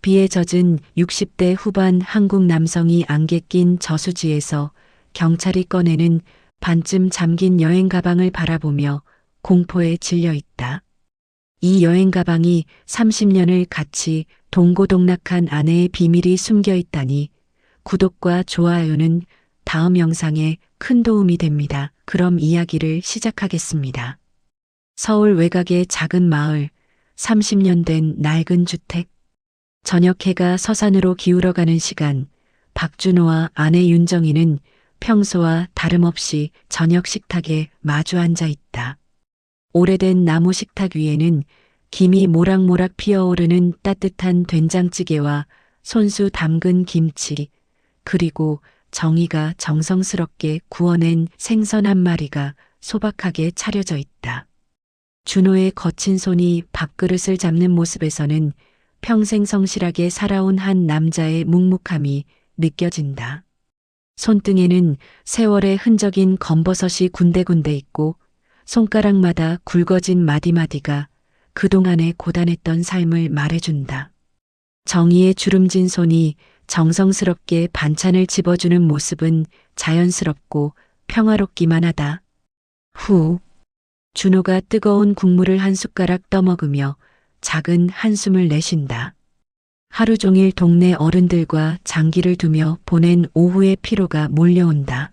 비에 젖은 60대 후반 한국 남성이 안개 낀 저수지에서 경찰이 꺼내는 반쯤 잠긴 여행 가방을 바라보며 공포에 질려 있다. 이 여행 가방이 30년을 같이 동고동락한 아내의 비밀이 숨겨 있다니 구독과 좋아요는 다음 영상에 큰 도움이 됩니다. 그럼 이야기를 시작하겠습니다. 서울 외곽의 작은 마을, 30년 된 낡은 주택. 저녁 해가 서산으로 기울어가는 시간, 박준호와 아내 윤정이는 평소와 다름없이 저녁 식탁에 마주 앉아 있다. 오래된 나무 식탁 위에는 김이 모락모락 피어오르는 따뜻한 된장찌개와 손수 담근 김치, 그리고 정이가 정성스럽게 구워낸 생선 한 마리가 소박하게 차려져 있다. 준호의 거친 손이 밥그릇을 잡는 모습에서는 평생 성실하게 살아온 한 남자의 묵묵함이 느껴진다. 손등에는 세월의 흔적인 검버섯이 군데군데 있고 손가락마다 굵어진 마디마디가 그동안의 고단했던 삶을 말해준다. 정의의 주름진 손이 정성스럽게 반찬을 집어주는 모습은 자연스럽고 평화롭기만 하다. 후, 준호가 뜨거운 국물을 한 숟가락 떠먹으며 작은 한숨을 내쉰다. 하루 종일 동네 어른들과 장기를 두며 보낸 오후의 피로가 몰려온다.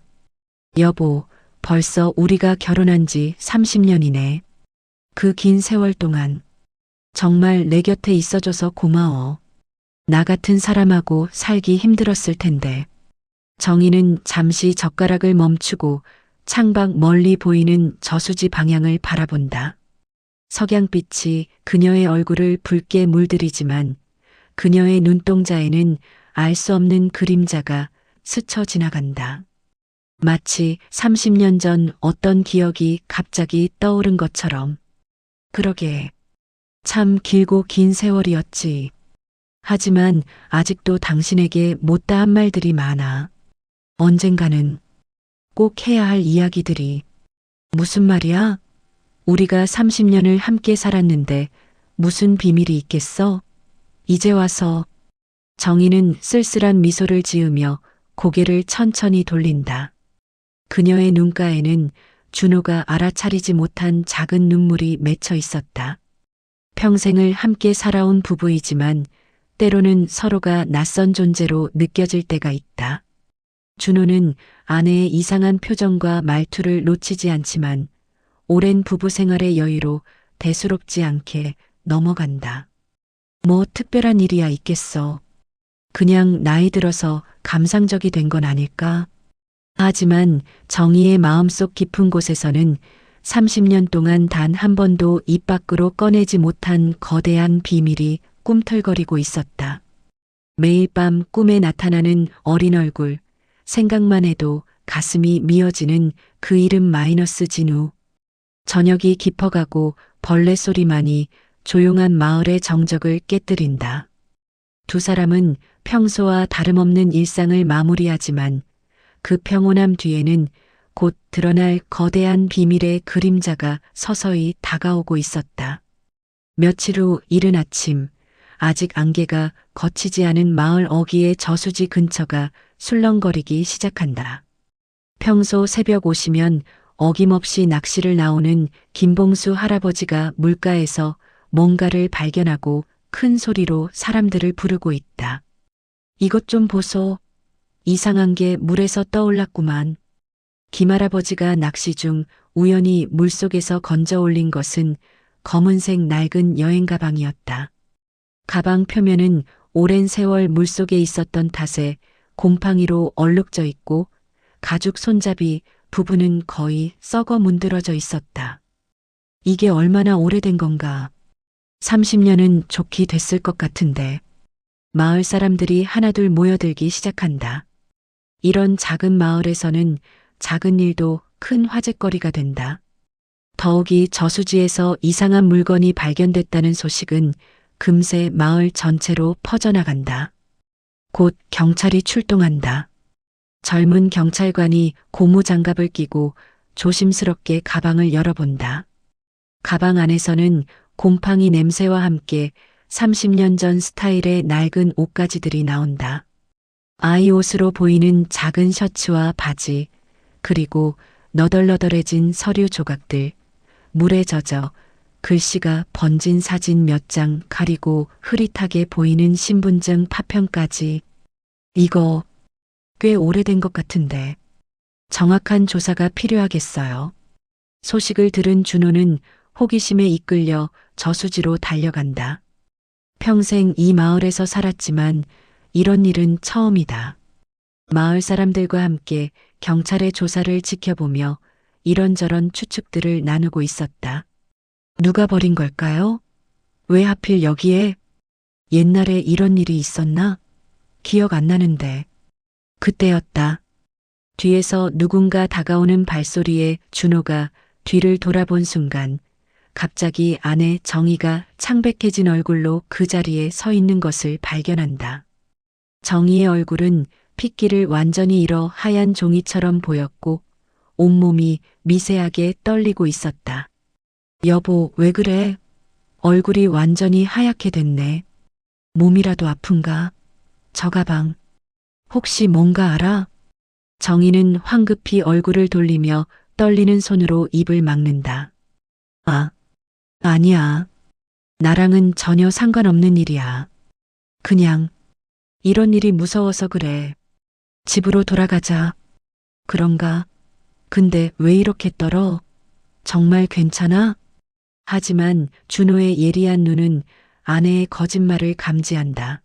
여보, 벌써 우리가 결혼한 지 30년이네. 그 긴 세월 동안 정말 내 곁에 있어줘서 고마워. 나 같은 사람하고 살기 힘들었을 텐데. 정희는 잠시 젓가락을 멈추고 창밖 멀리 보이는 저수지 방향을 바라본다. 석양빛이 그녀의 얼굴을 붉게 물들이지만 그녀의 눈동자에는 알 수 없는 그림자가 스쳐 지나간다. 마치 30년 전 어떤 기억이 갑자기 떠오른 것처럼. 그러게, 참 길고 긴 세월이었지. 하지만 아직도 당신에게 못다한 말들이 많아. 언젠가는 꼭 해야 할 이야기들이. 무슨 말이야? 우리가 30년을 함께 살았는데 무슨 비밀이 있겠어? 이제 와서. 정희는 쓸쓸한 미소를 지으며 고개를 천천히 돌린다. 그녀의 눈가에는 준호가 알아차리지 못한 작은 눈물이 맺혀 있었다. 평생을 함께 살아온 부부이지만 때로는 서로가 낯선 존재로 느껴질 때가 있다. 준호는 아내의 이상한 표정과 말투를 놓치지 않지만 오랜 부부 생활의 여유로 대수롭지 않게 넘어간다. 뭐 특별한 일이야 있겠어. 그냥 나이 들어서 감상적이 된 건 아닐까? 하지만 정희의 마음속 깊은 곳에서는 30년 동안 단 한 번도 입 밖으로 꺼내지 못한 거대한 비밀이 꿈틀거리고 있었다. 매일 밤 꿈에 나타나는 어린 얼굴, 생각만 해도 가슴이 미어지는 그 이름 마이너스 진우. 저녁이 깊어가고 벌레 소리만이 조용한 마을의 정적을 깨뜨린다. 두 사람은 평소와 다름없는 일상을 마무리하지만 그 평온함 뒤에는 곧 드러날 거대한 비밀의 그림자가 서서히 다가오고 있었다. 며칠 후 이른 아침, 아직 안개가 걷히지 않은 마을 어귀의 저수지 근처가 술렁거리기 시작한다. 평소 새벽 오시면 어김없이 낚시를 나오는 김봉수 할아버지가 물가에서 뭔가를 발견하고 큰 소리로 사람들을 부르고 있다. 이것 좀 보소. 이상한 게 물에서 떠올랐구만. 김할아버지가 낚시 중 우연히 물속에서 건져 올린 것은 검은색 낡은 여행 가방이었다. 가방 표면은 오랜 세월 물속에 있었던 탓에 곰팡이로 얼룩져 있고 가죽 손잡이 부분은 거의 썩어 문드러져 있었다. 이게 얼마나 오래된 건가. 30년은 좋게 됐을 것 같은데. 마을 사람들이 하나둘 모여들기 시작한다. 이런 작은 마을에서는 작은 일도 큰 화제거리가 된다. 더욱이 저수지에서 이상한 물건이 발견됐다는 소식은 금세 마을 전체로 퍼져나간다. 곧 경찰이 출동한다. 젊은 경찰관이 고무장갑을 끼고 조심스럽게 가방을 열어본다. 가방 안에서는 곰팡이 냄새와 함께 30년 전 스타일의 낡은 옷가지들이 나온다. 아이 옷으로 보이는 작은 셔츠와 바지, 그리고 너덜너덜해진 서류 조각들, 물에 젖어 글씨가 번진 사진 몇 장 가리고 흐릿하게 보이는 신분증 파편까지. 이거 꽤 오래된 것 같은데 정확한 조사가 필요하겠어요. 소식을 들은 준호는 호기심에 이끌려 저수지로 달려간다. 평생 이 마을에서 살았지만 이런 일은 처음이다. 마을 사람들과 함께 경찰의 조사를 지켜보며 이런저런 추측들을 나누고 있었다. 누가 버린 걸까요? 왜 하필 여기에? 옛날에 이런 일이 있었나? 기억 안 나는데. 그때였다. 뒤에서 누군가 다가오는 발소리에 준호가 뒤를 돌아본 순간 갑자기 아내 정희가 창백해진 얼굴로 그 자리에 서 있는 것을 발견한다. 정희의 얼굴은 핏기를 완전히 잃어 하얀 종이처럼 보였고 온몸이 미세하게 떨리고 있었다. 여보, 왜 그래? 얼굴이 완전히 하얗게 됐네. 몸이라도 아픈가? 저 가방. 혹시 뭔가 알아? 정희는 황급히 얼굴을 돌리며 떨리는 손으로 입을 막는다. 아니야. 나랑은 전혀 상관없는 일이야. 그냥 이런 일이 무서워서 그래. 집으로 돌아가자. 그런가? 근데 왜 이렇게 떨어? 정말 괜찮아? 하지만 준호의 예리한 눈은 아내의 거짓말을 감지한다.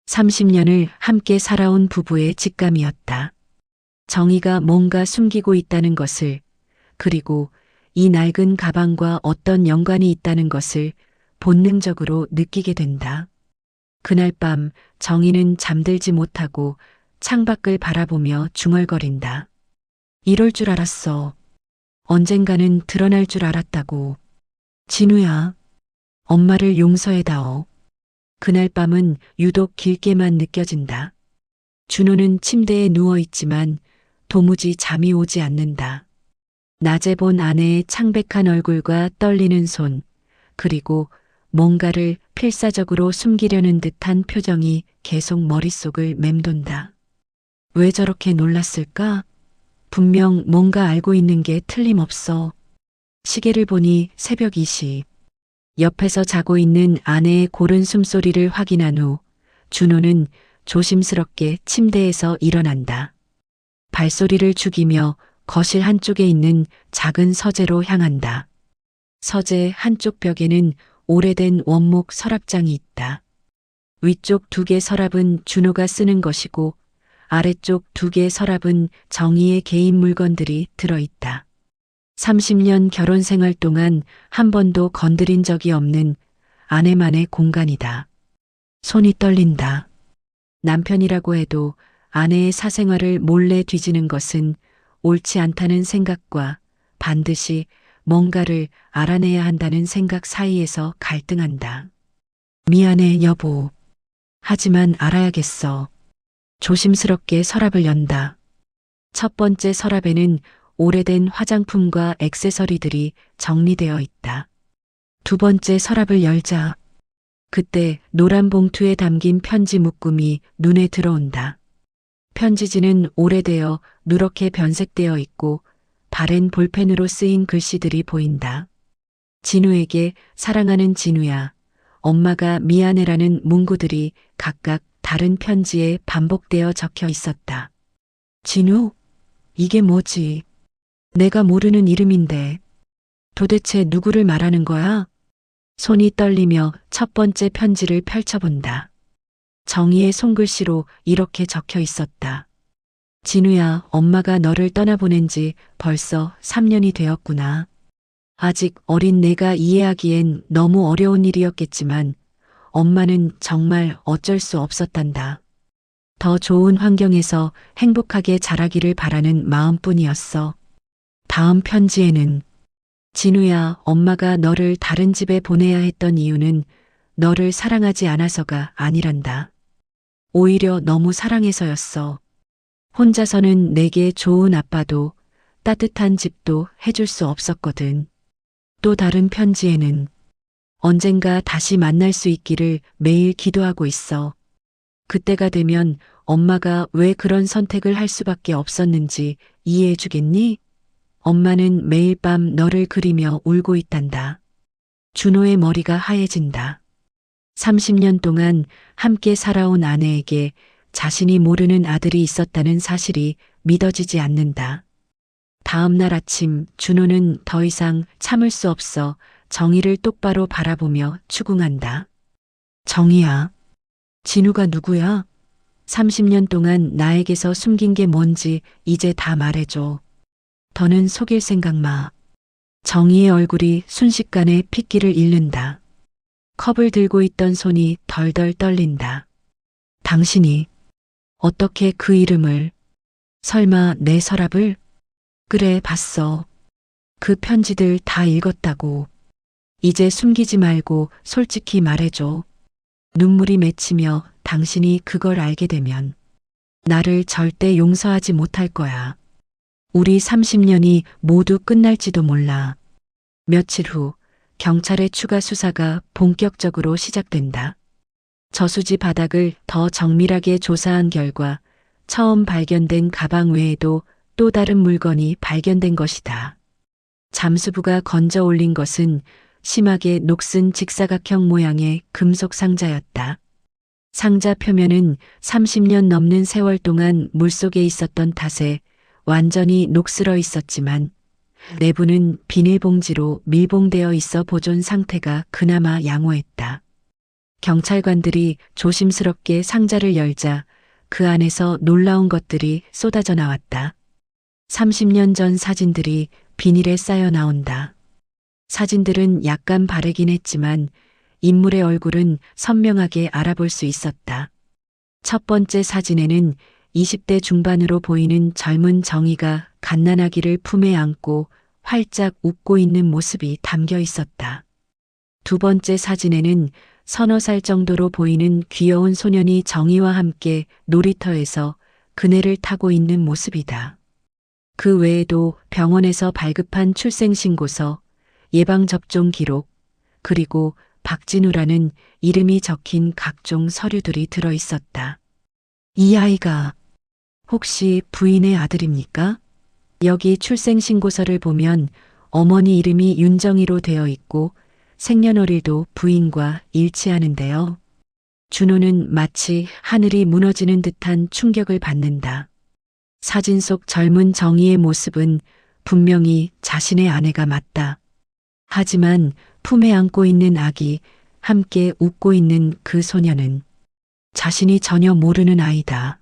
30년을 함께 살아온 부부의 직감이었다. 정희가 뭔가 숨기고 있다는 것을, 그리고 이 낡은 가방과 어떤 연관이 있다는 것을 본능적으로 느끼게 된다. 그날 밤 정희는 잠들지 못하고 창밖을 바라보며 중얼거린다. 이럴 줄 알았어. 언젠가는 드러날 줄 알았다고. 진우야, 엄마를 용서해다오. 그날 밤은 유독 길게만 느껴진다. 준호는 침대에 누워있지만 도무지 잠이 오지 않는다. 낮에 본 아내의 창백한 얼굴과 떨리는 손, 그리고 뭔가를 필사적으로 숨기려는 듯한 표정이 계속 머릿속을 맴돈다. 왜 저렇게 놀랐을까? 분명 뭔가 알고 있는 게 틀림없어. 시계를 보니 새벽 2시. 옆에서 자고 있는 아내의 고른 숨소리를 확인한 후 준호는 조심스럽게 침대에서 일어난다. 발소리를 죽이며 거실 한쪽에 있는 작은 서재로 향한다. 서재 한쪽 벽에는 오래된 원목 서랍장이 있다. 위쪽 2개 서랍은 준호가 쓰는 것이고 아래쪽 2개 서랍은 정희의 개인 물건들이 들어있다. 30년 결혼 생활 동안 한 번도 건드린 적이 없는 아내만의 공간이다. 손이 떨린다. 남편이라고 해도 아내의 사생활을 몰래 뒤지는 것은 옳지 않다는 생각과 반드시 뭔가를 알아내야 한다는 생각 사이에서 갈등한다. 미안해, 여보. 하지만 알아야겠어. 조심스럽게 서랍을 연다. 첫 번째 서랍에는 오래된 화장품과 액세서리들이 정리되어 있다. 두 번째 서랍을 열자. 그때 노란 봉투에 담긴 편지 묶음이 눈에 들어온다. 편지지는 오래되어 누렇게 변색되어 있고 바랜 볼펜으로 쓰인 글씨들이 보인다. 진우에게 사랑하는 진우야, 엄마가 미안해라는 문구들이 각각 다른 편지에 반복되어 적혀 있었다. 진우? 이게 뭐지? 내가 모르는 이름인데 도대체 누구를 말하는 거야? 손이 떨리며 첫 번째 편지를 펼쳐본다. 정희의 손글씨로 이렇게 적혀 있었다. 진우야, 엄마가 너를 떠나보낸 지 벌써 3년이 되었구나. 아직 어린 내가 이해하기엔 너무 어려운 일이었겠지만 엄마는 정말 어쩔 수 없었단다. 더 좋은 환경에서 행복하게 자라기를 바라는 마음뿐이었어. 다음 편지에는 진우야, 엄마가 너를 다른 집에 보내야 했던 이유는 너를 사랑하지 않아서가 아니란다. 오히려 너무 사랑해서였어. 혼자서는 내게 좋은 아빠도 따뜻한 집도 해줄 수 없었거든. 또 다른 편지에는 언젠가 다시 만날 수 있기를 매일 기도하고 있어. 그때가 되면 엄마가 왜 그런 선택을 할 수밖에 없었는지 이해해 주겠니? 엄마는 매일 밤 너를 그리며 울고 있단다. 준호의 머리가 하얘진다. 30년 동안 함께 살아온 아내에게 자신이 모르는 아들이 있었다는 사실이 믿어지지 않는다. 다음 날 아침 준호는 더 이상 참을 수 없어 정희를 똑바로 바라보며 추궁한다. 정희야, 진우가 누구야? 30년 동안 나에게서 숨긴 게 뭔지 이제 다 말해줘. 더는 속일 생각 마. 정희의 얼굴이 순식간에 핏기를 잃는다. 컵을 들고 있던 손이 덜덜 떨린다. 당신이 어떻게 그 이름을, 설마 내 서랍을? 그래, 봤어. 그 편지들 다 읽었다고. 이제 숨기지 말고 솔직히 말해줘. 눈물이 맺히며 당신이 그걸 알게 되면 나를 절대 용서하지 못할 거야. 우리 30년이 모두 끝날지도 몰라. 며칠 후 경찰의 추가 수사가 본격적으로 시작된다. 저수지 바닥을 더 정밀하게 조사한 결과 처음 발견된 가방 외에도 또 다른 물건이 발견된 것이다. 잠수부가 건져 올린 것은 심하게 녹슨 직사각형 모양의 금속 상자였다. 상자 표면은 30년 넘는 세월 동안 물속에 있었던 탓에 완전히 녹슬어 있었지만 내부는 비닐봉지로 밀봉되어 있어 보존 상태가 그나마 양호했다. 경찰관들이 조심스럽게 상자를 열자 그 안에서 놀라운 것들이 쏟아져 나왔다. 30년 전 사진들이 비닐에 쌓여 나온다. 사진들은 약간 바래긴 했지만 인물의 얼굴은 선명하게 알아볼 수 있었다. 첫 번째 사진에는 20대 중반으로 보이는 젊은 정희가 갓난아기를 품에 안고 활짝 웃고 있는 모습이 담겨 있었다. 두 번째 사진에는 서너 살 정도로 보이는 귀여운 소년이 정희와 함께 놀이터에서 그네를 타고 있는 모습이다. 그 외에도 병원에서 발급한 출생신고서, 예방접종 기록, 그리고 박진우라는 이름이 적힌 각종 서류들이 들어 있었다. 이 아이가 혹시 부인의 아들입니까? 여기 출생신고서를 보면 어머니 이름이 윤정희로 되어 있고 생년월일도 부인과 일치하는데요. 준호는 마치 하늘이 무너지는 듯한 충격을 받는다. 사진 속 젊은 정희의 모습은 분명히 자신의 아내가 맞다. 하지만 품에 안고 있는 아기, 함께 웃고 있는 그 소녀는 자신이 전혀 모르는 아이다.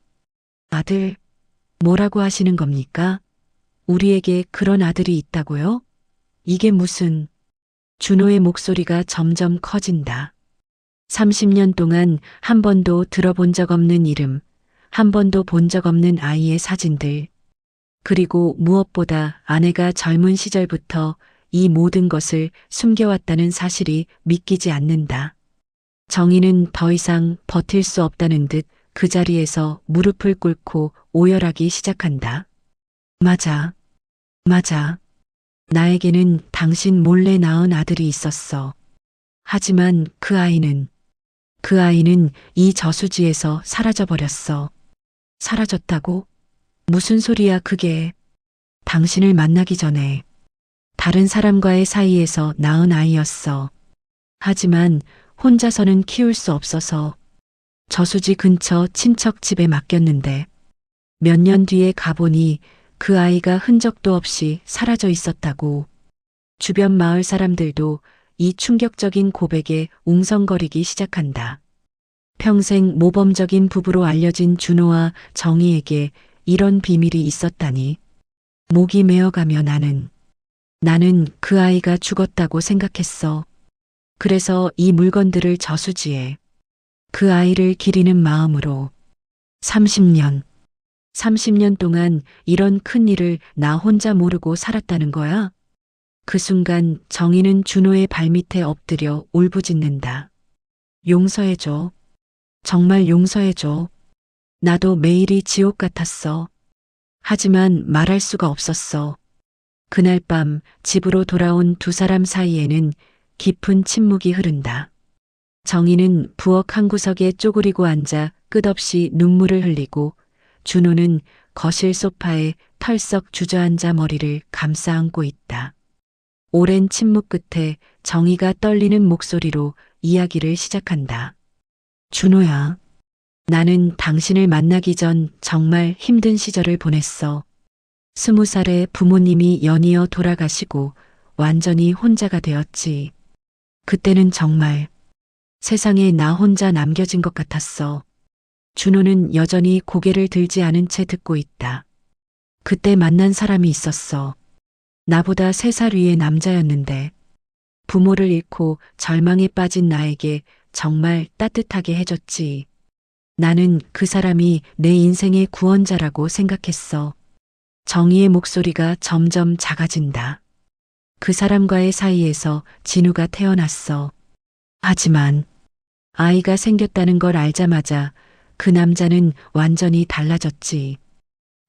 아들, 뭐라고 하시는 겁니까? 우리에게 그런 아들이 있다고요? 이게 무슨... 준호의 목소리가 점점 커진다. 30년 동안 한 번도 들어본 적 없는 이름, 한 번도 본 적 없는 아이의 사진들, 그리고 무엇보다 아내가 젊은 시절부터 이 모든 것을 숨겨왔다는 사실이 믿기지 않는다. 정희는 더 이상 버틸 수 없다는 듯 그 자리에서 무릎을 꿇고 오열하기 시작한다. 맞아. 맞아. 나에게는 당신 몰래 낳은 아들이 있었어. 하지만 그 아이는 이 저수지에서 사라져버렸어. 사라졌다고? 무슨 소리야 그게. 당신을 만나기 전에 다른 사람과의 사이에서 낳은 아이였어. 하지만 혼자서는 키울 수 없어서 저수지 근처 친척 집에 맡겼는데 몇 년 뒤에 가보니 그 아이가 흔적도 없이 사라져 있었다고. 주변 마을 사람들도 이 충격적인 고백에 웅성거리기 시작한다. 평생 모범적인 부부로 알려진 준호와 정희에게 이런 비밀이 있었다니. 목이 메어가며 나는 그 아이가 죽었다고 생각했어. 그래서 이 물건들을 저수지에 그 아이를 기리는 마음으로 30년 동안 이런 큰일을 나 혼자 모르고 살았다는 거야? 그 순간 정희는 준호의 발밑에 엎드려 울부짖는다. 용서해줘. 정말 용서해줘. 나도 매일이 지옥 같았어. 하지만 말할 수가 없었어. 그날 밤 집으로 돌아온 두 사람 사이에는 깊은 침묵이 흐른다. 정희는 부엌 한 구석에 쪼그리고 앉아 끝없이 눈물을 흘리고 준호는 거실 소파에 털썩 주저앉아 머리를 감싸 안고 있다. 오랜 침묵 끝에 정희가 떨리는 목소리로 이야기를 시작한다. 준호야, 나는 당신을 만나기 전 정말 힘든 시절을 보냈어. 20살에 부모님이 연이어 돌아가시고 완전히 혼자가 되었지. 그때는 정말 세상에 나 혼자 남겨진 것 같았어. 준호는 여전히 고개를 들지 않은 채 듣고 있다. 그때 만난 사람이 있었어. 나보다 3살 위의 남자였는데 부모를 잃고 절망에 빠진 나에게 정말 따뜻하게 해줬지. 나는 그 사람이 내 인생의 구원자라고 생각했어. 정희의 목소리가 점점 작아진다. 그 사람과의 사이에서 진우가 태어났어. 하지만 아이가 생겼다는 걸 알자마자 그 남자는 완전히 달라졌지.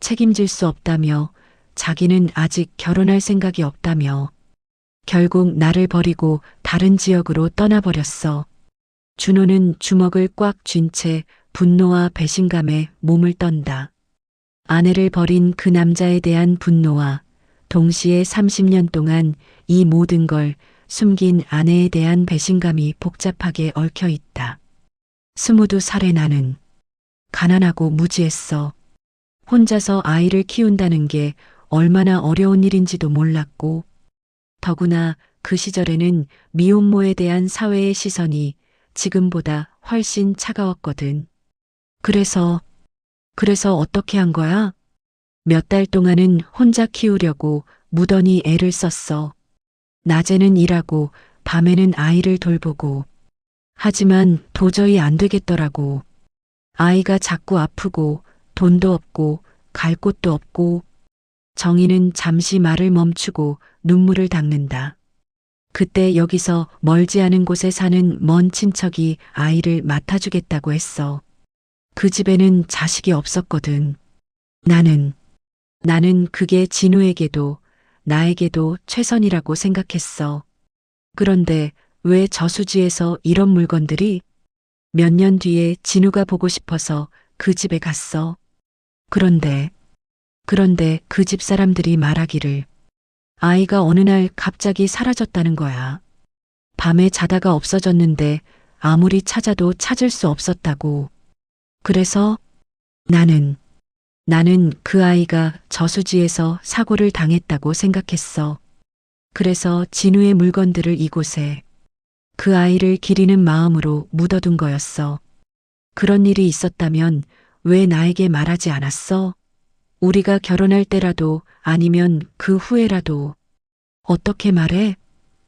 책임질 수 없다며, 자기는 아직 결혼할 생각이 없다며, 결국 나를 버리고 다른 지역으로 떠나버렸어. 준호는 주먹을 꽉 쥔 채 분노와 배신감에 몸을 떤다. 아내를 버린 그 남자에 대한 분노와 동시에 30년 동안 이 모든 걸 숨긴 아내에 대한 배신감이 복잡하게 얽혀 있다. 22살의 나는 가난하고 무지했어. 혼자서 아이를 키운다는 게 얼마나 어려운 일인지도 몰랐고, 더구나 그 시절에는 미혼모에 대한 사회의 시선이 지금보다 훨씬 차가웠거든. 그래서 어떻게 한 거야? 몇 달 동안은 혼자 키우려고 무던히 애를 썼어. 낮에는 일하고 밤에는 아이를 돌보고. 하지만 도저히 안 되겠더라고. 아이가 자꾸 아프고 돈도 없고 갈 곳도 없고. 정희는 잠시 말을 멈추고 눈물을 닦는다. 그때 여기서 멀지 않은 곳에 사는 먼 친척이 아이를 맡아주겠다고 했어. 그 집에는 자식이 없었거든. 나는 그게 진우에게도 나에게도 최선이라고 생각했어. 그런데 왜 저수지에서 이런 물건들이? 몇 년 뒤에 진우가 보고 싶어서 그 집에 갔어. 그런데 그 집 사람들이 말하기를 아이가 어느 날 갑자기 사라졌다는 거야. 밤에 자다가 없어졌는데 아무리 찾아도 찾을 수 없었다고. 그래서 나는 그 아이가 저수지에서 사고를 당했다고 생각했어. 그래서 진우의 물건들을 이곳에 그 아이를 기리는 마음으로 묻어둔 거였어. 그런 일이 있었다면 왜 나에게 말하지 않았어? 우리가 결혼할 때라도 아니면 그 후에라도. 어떻게 말해?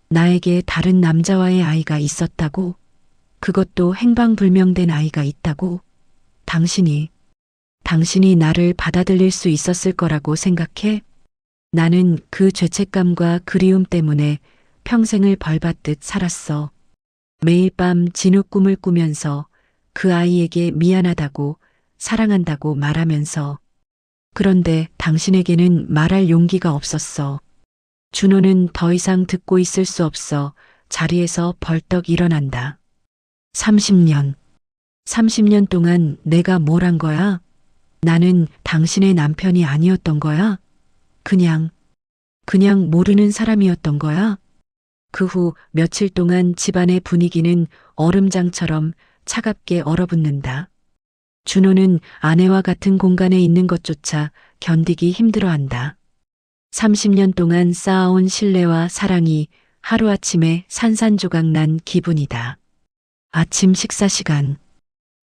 나에게 다른 남자와의 아이가 있었다고? 그것도 행방불명된 아이가 있다고? 당신이 나를 받아들일 수 있었을 거라고 생각해? 나는 그 죄책감과 그리움 때문에 평생을 벌받듯 살았어. 매일 밤 진우 꿈을 꾸면서 그 아이에게 미안하다고 사랑한다고 말하면서. 그런데 당신에게는 말할 용기가 없었어. 준호는 더 이상 듣고 있을 수 없어 자리에서 벌떡 일어난다. 30년 동안 내가 뭘 한 거야? 나는 당신의 남편이 아니었던 거야? 그냥 모르는 사람이었던 거야? 그 후 며칠 동안 집안의 분위기는 얼음장처럼 차갑게 얼어붙는다. 준호는 아내와 같은 공간에 있는 것조차 견디기 힘들어한다. 30년 동안 쌓아온 신뢰와 사랑이 하루아침에 산산조각 난 기분이다. 아침 식사 시간.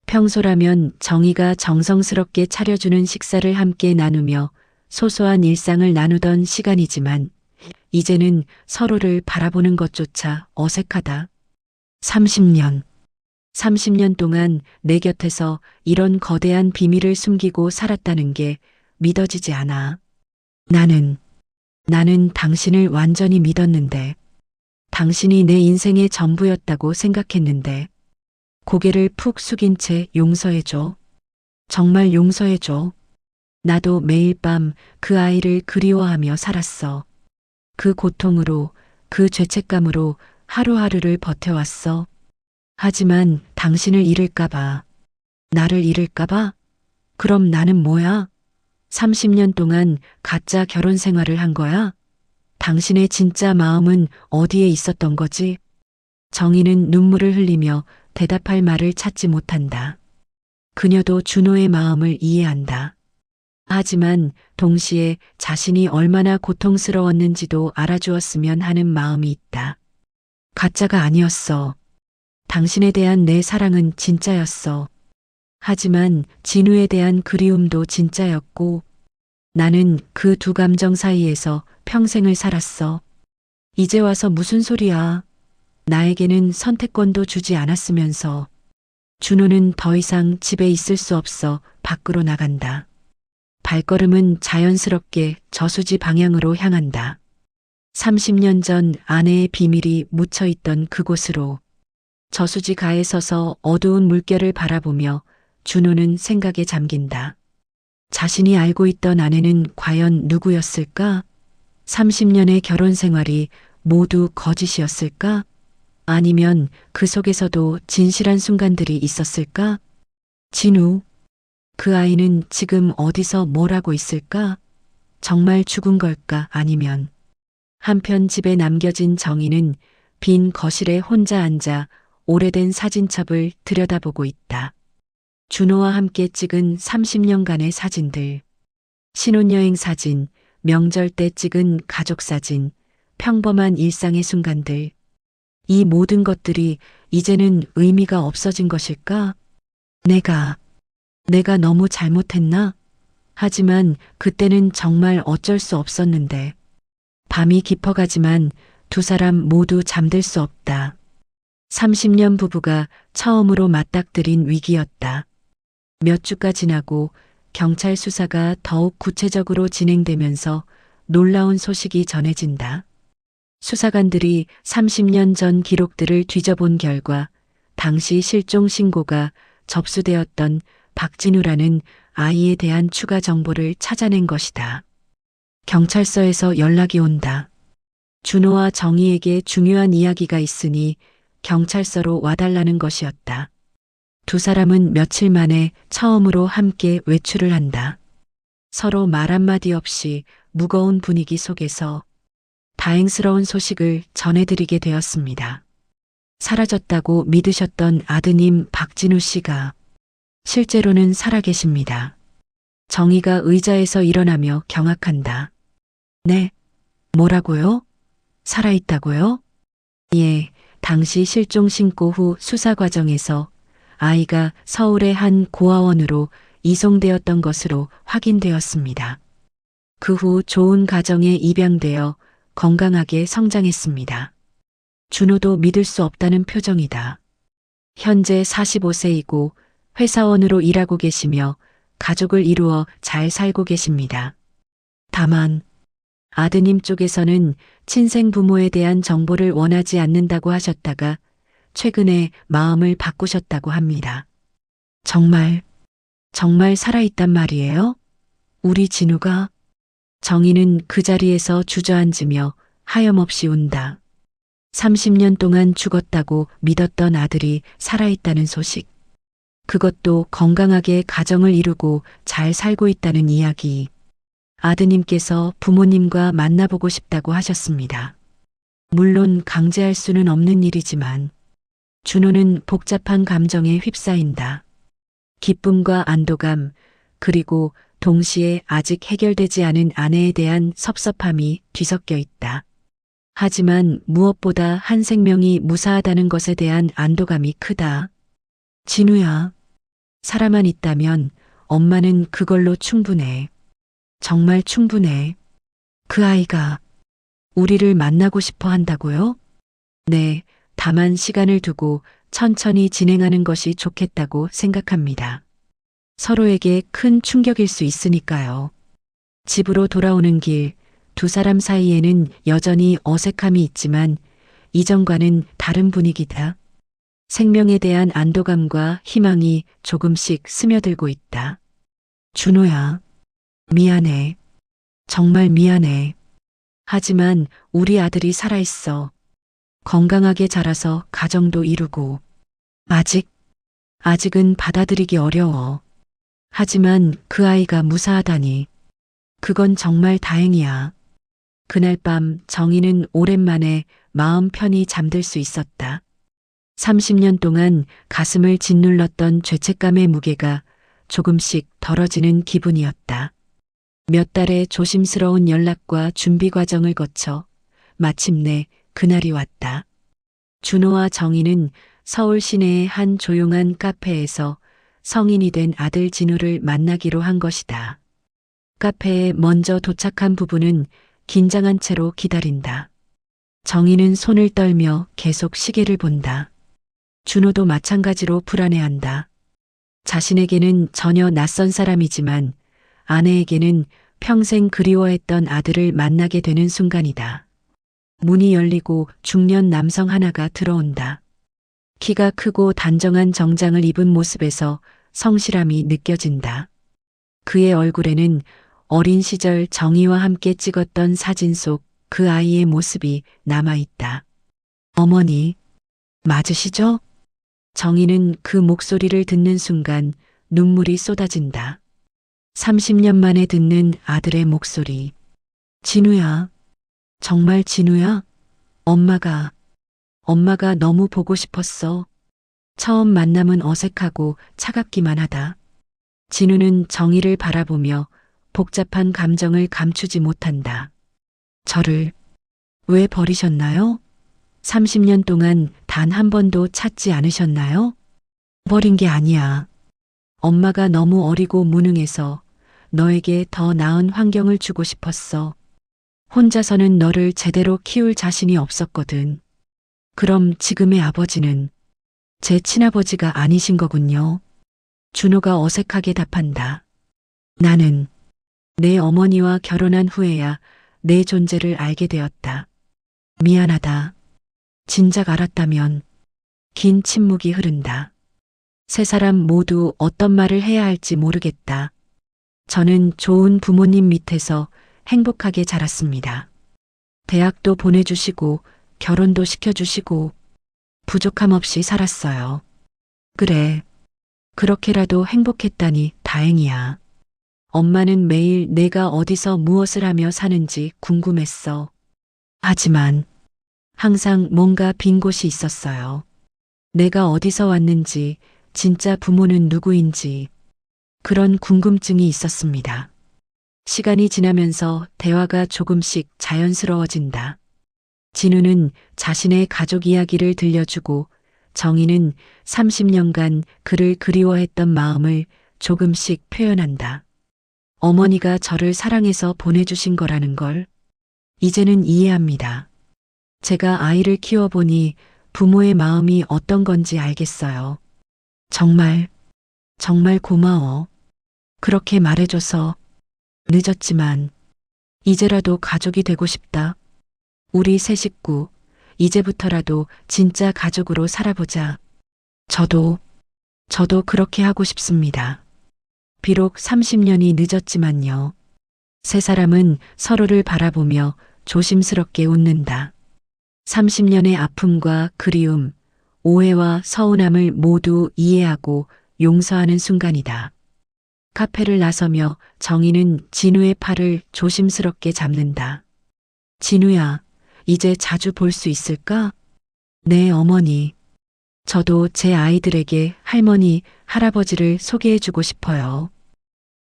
평소라면 정희가 정성스럽게 차려주는 식사를 함께 나누며 소소한 일상을 나누던 시간이지만 이제는 서로를 바라보는 것조차 어색하다. 30년 동안 내 곁에서 이런 거대한 비밀을 숨기고 살았다는 게 믿어지지 않아. 나는 당신을 완전히 믿었는데, 당신이 내 인생의 전부였다고 생각했는데, 고개를 푹 숙인 채 용서해줘. 정말 용서해줘. 나도 매일 밤 그 아이를 그리워하며 살았어. 그 고통으로, 그 죄책감으로 하루하루를 버텨왔어. 하지만 당신을 잃을까봐, 나를 잃을까봐? 그럼 나는 뭐야? 30년 동안 가짜 결혼 생활을 한 거야? 당신의 진짜 마음은 어디에 있었던 거지? 정희는 눈물을 흘리며 대답할 말을 찾지 못한다. 그녀도 준호의 마음을 이해한다. 하지만 동시에 자신이 얼마나 고통스러웠는지도 알아주었으면 하는 마음이 있다. 가짜가 아니었어. 당신에 대한 내 사랑은 진짜였어. 하지만 진우에 대한 그리움도 진짜였고 나는 그 두 감정 사이에서 평생을 살았어. 이제 와서 무슨 소리야. 나에게는 선택권도 주지 않았으면서. 준호는 더 이상 집에 있을 수 없어 밖으로 나간다. 발걸음은 자연스럽게 저수지 방향으로 향한다. 30년 전 아내의 비밀이 묻혀 있던 그곳으로. 저수지 가에 서서 어두운 물결을 바라보며 준호는 생각에 잠긴다. 자신이 알고 있던 아내는 과연 누구였을까? 30년의 결혼 생활이 모두 거짓이었을까? 아니면 그 속에서도 진실한 순간들이 있었을까? 진우, 그 아이는 지금 어디서 뭘 하고 있을까? 정말 죽은 걸까? 아니면 한편 집에 남겨진 정희는 빈 거실에 혼자 앉아 오래된 사진첩을 들여다보고 있다. 준호와 함께 찍은 30년간의 사진들. 신혼여행 사진, 명절 때 찍은 가족 사진, 평범한 일상의 순간들. 이 모든 것들이 이제는 의미가 없어진 것일까? 내가 너무 잘못했나? 하지만 그때는 정말 어쩔 수 없었는데. 밤이 깊어가지만 두 사람 모두 잠들 수 없다. 30년 부부가 처음으로 맞닥뜨린 위기였다. 몇 주가 지나고 경찰 수사가 더욱 구체적으로 진행되면서 놀라운 소식이 전해진다. 수사관들이 30년 전 기록들을 뒤져본 결과 당시 실종 신고가 접수되었던 박진우라는 아이에 대한 추가 정보를 찾아낸 것이다. 경찰서에서 연락이 온다. 준호와 정희에게 중요한 이야기가 있으니 경찰서로 와달라는 것이었다. 두 사람은 며칠 만에 처음으로 함께 외출을 한다. 서로 말 한마디 없이 무거운 분위기 속에서 다행스러운 소식을 전해드리게 되었습니다. 사라졌다고 믿으셨던 아드님 박진우 씨가 실제로는 살아계십니다. 정희가 의자에서 일어나며 경악한다. 네, 뭐라고요? 살아있다고요? 예, 당시 실종 신고 후 수사 과정에서 아이가 서울의 한 고아원으로 이송되었던 것으로 확인되었습니다. 그 후 좋은 가정에 입양되어 건강하게 성장했습니다. 준호도 믿을 수 없다는 표정이다. 현재 45세이고 회사원으로 일하고 계시며 가족을 이루어 잘 살고 계십니다. 다만 아드님 쪽에서는 친생 부모에 대한 정보를 원하지 않는다고 하셨다가 최근에 마음을 바꾸셨다고 합니다. 정말 살아있단 말이에요? 우리 진우가? 정희는 그 자리에서 주저앉으며 하염없이 운다. 30년 동안 죽었다고 믿었던 아들이 살아있다는 소식. 그것도 건강하게 가정을 이루고 잘 살고 있다는 이야기. 아드님께서 부모님과 만나보고 싶다고 하셨습니다. 물론 강제할 수는 없는 일이지만 준호는 복잡한 감정에 휩싸인다. 기쁨과 안도감, 그리고 동시에 아직 해결되지 않은 아내에 대한 섭섭함이 뒤섞여 있다. 하지만 무엇보다 한 생명이 무사하다는 것에 대한 안도감이 크다. 진우야, 살아만 있다면 엄마는 그걸로 충분해. 정말 충분해. 그 아이가 우리를 만나고 싶어 한다고요? 네, 다만 시간을 두고 천천히 진행하는 것이 좋겠다고 생각합니다. 서로에게 큰 충격일 수 있으니까요. 집으로 돌아오는 길, 두 사람 사이에는 여전히 어색함이 있지만 이전과는 다른 분위기다. 생명에 대한 안도감과 희망이 조금씩 스며들고 있다. 준호야, 미안해. 정말 미안해. 하지만 우리 아들이 살아있어. 건강하게 자라서 가정도 이루고. 아직은 받아들이기 어려워. 하지만 그 아이가 무사하다니. 그건 정말 다행이야. 그날 밤 정희는 오랜만에 마음 편히 잠들 수 있었다. 30년 동안 가슴을 짓눌렀던 죄책감의 무게가 조금씩 덜어지는 기분이었다. 몇 달의 조심스러운 연락과 준비 과정을 거쳐 마침내 그날이 왔다. 준호와 정희는 서울 시내의 한 조용한 카페에서 성인이 된 아들 진우를 만나기로 한 것이다. 카페에 먼저 도착한 부부는 긴장한 채로 기다린다. 정희는 손을 떨며 계속 시계를 본다. 준호도 마찬가지로 불안해한다. 자신에게는 전혀 낯선 사람이지만 아내에게는 평생 그리워했던 아들을 만나게 되는 순간이다. 문이 열리고 중년 남성 하나가 들어온다. 키가 크고 단정한 정장을 입은 모습에서 성실함이 느껴진다. 그의 얼굴에는 어린 시절 정희와 함께 찍었던 사진 속 그 아이의 모습이 남아있다. 어머니, 맞으시죠? 정희는 그 목소리를 듣는 순간 눈물이 쏟아진다. 30년 만에 듣는 아들의 목소리. 진우야, 정말 진우야? 엄마가 너무 보고 싶었어. 처음 만남은 어색하고 차갑기만 하다. 진우는 정희를 바라보며 복잡한 감정을 감추지 못한다. 저를 왜 버리셨나요? 30년 동안 단 한 번도 찾지 않으셨나요? 버린 게 아니야. 엄마가 너무 어리고 무능해서 너에게 더 나은 환경을 주고 싶었어. 혼자서는 너를 제대로 키울 자신이 없었거든. 그럼 지금의 아버지는 제 친아버지가 아니신 거군요. 준호가 어색하게 답한다. 나는 내 어머니와 결혼한 후에야 내 존재를 알게 되었다. 미안하다. 진작 알았다면. 긴 침묵이 흐른다. 세 사람 모두 어떤 말을 해야 할지 모르겠다. 저는 좋은 부모님 밑에서 행복하게 자랐습니다. 대학도 보내주시고 결혼도 시켜주시고 부족함 없이 살았어요. 그래, 그렇게라도 행복했다니 다행이야. 엄마는 매일 내가 어디서 무엇을 하며 사는지 궁금했어. 하지만 항상 뭔가 빈 곳이 있었어요. 내가 어디서 왔는지, 진짜 부모는 누구인지 그런 궁금증이 있었습니다. 시간이 지나면서 대화가 조금씩 자연스러워진다. 진우는 자신의 가족 이야기를 들려주고 정희는 30년간 그를 그리워했던 마음을 조금씩 표현한다. 어머니가 저를 사랑해서 보내주신 거라는 걸 이제는 이해합니다. 제가 아이를 키워보니 부모의 마음이 어떤 건지 알겠어요. 정말 고마워. 그렇게 말해줘서. 늦었지만 이제라도 가족이 되고 싶다. 우리 세 식구 이제부터라도 진짜 가족으로 살아보자. 저도 그렇게 하고 싶습니다. 비록 30년이 늦었지만요. 세 사람은 서로를 바라보며 조심스럽게 웃는다. 30년의 아픔과 그리움, 오해와 서운함을 모두 이해하고 용서하는 순간이다. 카페를 나서며 정희는 진우의 팔을 조심스럽게 잡는다. 진우야, 이제 자주 볼 수 있을까? 네, 어머니. 저도 제 아이들에게 할머니, 할아버지를 소개해주고 싶어요.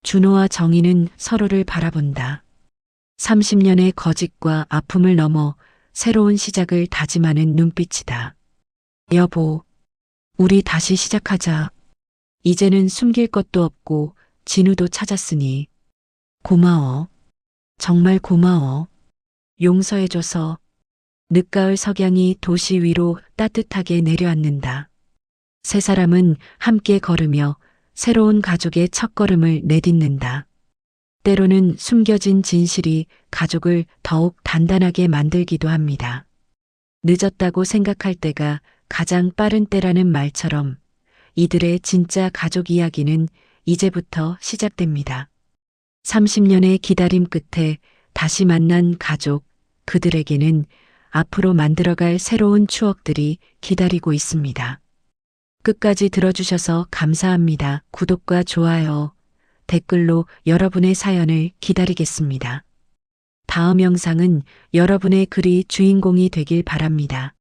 준호와 정희는 서로를 바라본다. 30년의 거짓과 아픔을 넘어 새로운 시작을 다짐하는 눈빛이다. 여보, 우리 다시 시작하자. 이제는 숨길 것도 없고 진우도 찾았으니. 고마워. 정말 고마워. 용서해줘서. 늦가을 석양이 도시 위로 따뜻하게 내려앉는다. 세 사람은 함께 걸으며 새로운 가족의 첫걸음을 내딛는다. 때로는 숨겨진 진실이 가족을 더욱 단단하게 만들기도 합니다. 늦었다고 생각할 때가 가장 빠른 때라는 말처럼 이들의 진짜 가족 이야기는 이제부터 시작됩니다. 30년의 기다림 끝에 다시 만난 가족, 그들에게는 앞으로 만들어갈 새로운 추억들이 기다리고 있습니다. 끝까지 들어주셔서 감사합니다. 구독과 좋아요, 댓글로 여러분의 사연을 기다리겠습니다. 다음 영상은 여러분의 글이 주인공이 되길 바랍니다.